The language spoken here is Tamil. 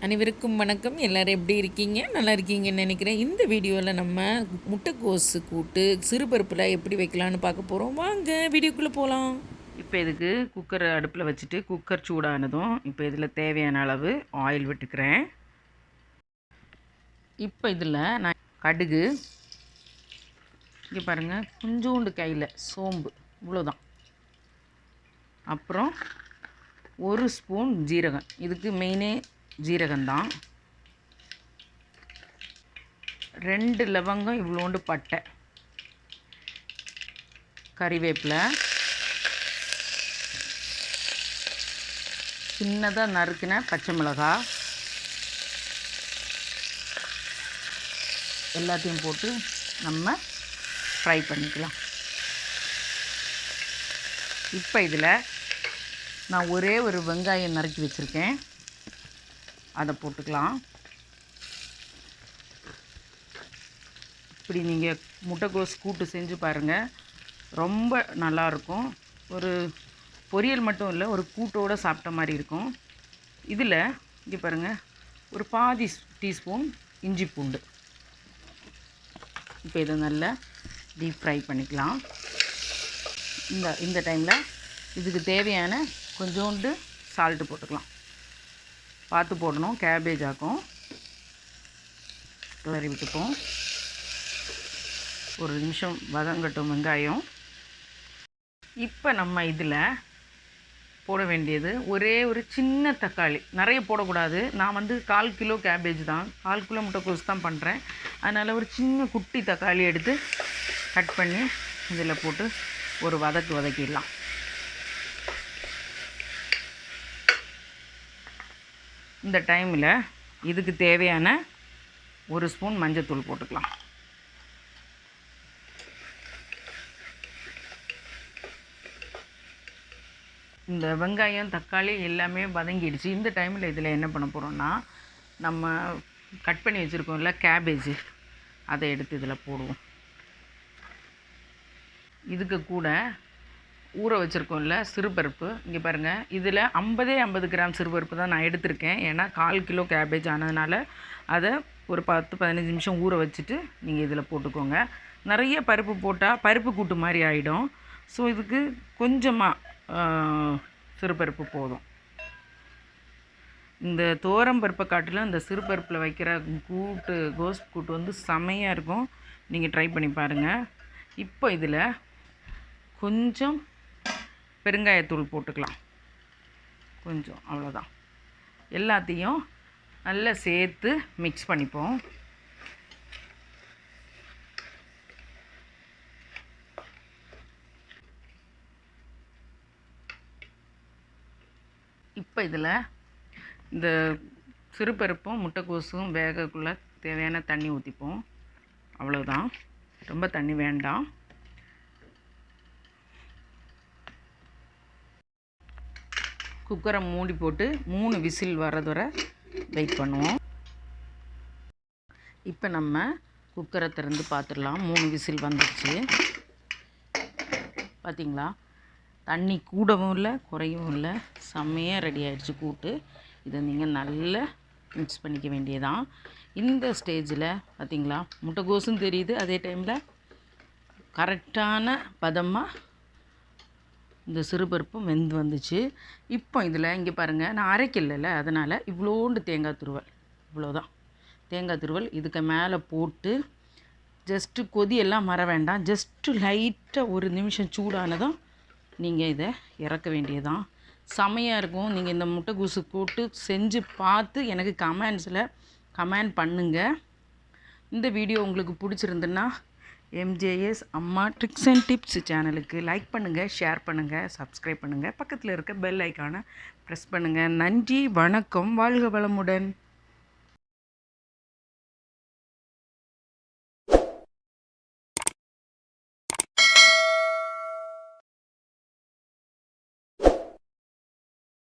அனைவருக்கும் வணக்கம். எல்லோரும் எப்படி இருக்கீங்க? நல்லா இருக்கீங்கன்னு நினைக்கிறேன். இந்த வீடியோவில் நம்ம முட்டைக்கோசு கூட்டு சிறுபருப்பில் எப்படி வைக்கலான்னு பார்க்க போகிறோம். வாங்க வீடியோக்குள்ளே போகலாம். இப்போ இதுக்கு குக்கர் அடுப்பில் வச்சுட்டு குக்கர் சூடானதும் இப்போ இதில் தேவையான அளவு ஆயில் விட்டுக்கிறேன். இப்போ இதில் நான் கடுகு, இங்கே பாருங்கள், கொஞ்சோண்டு கையில் சோம்பு, இவ்வளோதான். அப்புறம் ஒரு ஸ்பூன் ஜீரகம், இதுக்கு மெயினே ஜீரகம்தான். 2 லவங்கம், இவ்வளோண்டு பட்டை, கறிவேப்பிலை, சின்னதாக நறுக்கின பச்சை மிளகாய், எல்லாத்தையும் போட்டு நம்ம ஃப்ரை பண்ணிக்கலாம். இப்போ இதில் நான் ஒரே ஒரு வெங்காயம் நறுக்கி வச்சுருக்கேன், அதை போட்டுக்கலாம். இப்படி நீங்கள் முட்டைக்கோஸ் கூட்டு செஞ்சு பாருங்கள், ரொம்ப நல்லாயிருக்கும். ஒரு பொரியல் மட்டும் இல்லை, ஒரு கூட்டோடு சாப்பிட்ட மாதிரி இருக்கும். இதில் இங்கே பாருங்கள், ஒரு பாதி டீஸ்பூன் இஞ்சி பூண்டு. இப்போ இதை நல்லா டீப் ஃப்ரை பண்ணிக்கலாம். இந்த டைமில் இதுக்கு தேவையான கொஞ்சோண்டு சால்ட்டு போட்டுக்கலாம். பார்த்து போடணும், கேபேஜ் ஆக்கும். கிளறி விட்டுப்போம். ஒரு நிமிஷம் வதங்கட்டும் வெங்காயம். இப்போ நம்ம இதில் போட வேண்டியது ஒரே ஒரு சின்ன தக்காளி. நிறைய போடக்கூடாது. நான் 1/4 கிலோ கேபேஜ் தான், 1/4 கிலோ முட்டைக்கோஸ் தான் பண்ணுறேன். அதனால் ஒரு சின்ன குட்டி தக்காளி எடுத்து கட் பண்ணி இதில் போட்டு ஒரு வதக்கிடலாம். இந்த டைமில் இதுக்கு தேவையான ஒரு ஸ்பூன் மஞ்சத்தூள் போட்டுக்கலாம். இந்த வெங்காயம் தக்காளி எல்லாமே வதங்கிடுச்சு. இந்த டைமில் இதில் என்ன பண்ண போகிறோன்னா, நம்ம கட் பண்ணி வச்சுருக்கோம்ல கேபேஜ், அதை எடுத்து இதில் போடுவோம். இதுக்கு கூட ஊற வச்சுருக்கோம்ல சிறுபருப்பு, இங்கே பாருங்கள், இதில் 50 கிராம் சிறுபருப்பு தான் நான் எடுத்திருக்கேன். ஏன்னா 1/4 கிலோ கேபேஜ் ஆனதுனால அதை ஒரு 10-15 நிமிஷம் ஊற வச்சுட்டு நீங்கள் இதில் போட்டுக்கோங்க. நிறைய பருப்பு போட்டால் பருப்பு கூட்டு மாதிரி ஆகிடும். ஸோ இதுக்கு கொஞ்சமாக சிறுபருப்பு போதும். இந்த பருப்பை காட்டிலும் இந்த சிறுபருப்பில் வைக்கிற கோஸ் கூட்டு செமையாக இருக்கும். நீங்கள் ட்ரை பண்ணி பாருங்கள். இப்போ இதில் கொஞ்சம் பெருங்காயத்தூள் போட்டுக்கலாம், கொஞ்சம், அவ்வளோதான். எல்லாத்தையும் நல்லா சேர்த்து மிக்ஸ் பண்ணிப்போம். இப்போ இதில் இந்த சிறுபருப்பும் முட்டைக்கோசும் வேகக்குள்ளே தேவையான தண்ணி ஊற்றிப்போம். அவ்வளோதான், ரொம்ப தண்ணி வேண்டாம். குக்கரை மூடி போட்டு 3 விசில் வர்றதுவரை வெயிட் பண்ணுவோம். இப்போ நம்ம குக்கரை திறந்து பார்த்துடலாம். 3 விசில் வந்துடுச்சு. பார்த்திங்களா, தண்ணி கூடவும் இல்லை குறையவும் இல்லை, செம்மையாக ரெடி ஆகிடுச்சு கூட்டு. இதை நீங்கள் நல்லா மிக்ஸ் பண்ணிக்க வேண்டியதான். இந்த ஸ்டேஜில் பார்த்திங்களா, முட்டைக்கோசும் தெரியுது, அதே டைமில் கரெக்டான பதமாக இந்த சிறுபருப்பும் வெந்து வந்துச்சு. இப்போ இதில் இங்கே பாருங்கள், நான் அரைக்கல, அதனால் இவ்வளோண்டு தேங்காய் துருவல், இவ்வளோதான் தேங்காய் துருவல் இதுக்கு மேலே போட்டு ஜஸ்ட்டு கொதியெல்லாம் மற வேண்டாம், ஜஸ்ட்டு லைட்டாக ஒரு நிமிஷம் சூடானதும் நீங்கள் இதை இறக்க வேண்டியதான். செமையாக இருக்கும். நீங்கள் இந்த முட்டைக்கோசு கூட்டு செஞ்சு பார்த்து எனக்கு கமெண்ட் பண்ணுங்கள். இந்த வீடியோ உங்களுக்கு பிடிச்சிருந்துன்னா எம்ஜேஎஸ் அம்மா ட்ரிக்ஸ் அண்ட் டிப்ஸ் சேனலுக்கு லைக் பண்ணுங்கள், ஷேர் பண்ணுங்கள், சப்ஸ்கிரைப் பண்ணுங்கள், பக்கத்தில் இருக்க பெல் ஐக்கானை ப்ரெஸ் பண்ணுங்கள். நன்றி, வணக்கம், வாழ்க வளமுடன்.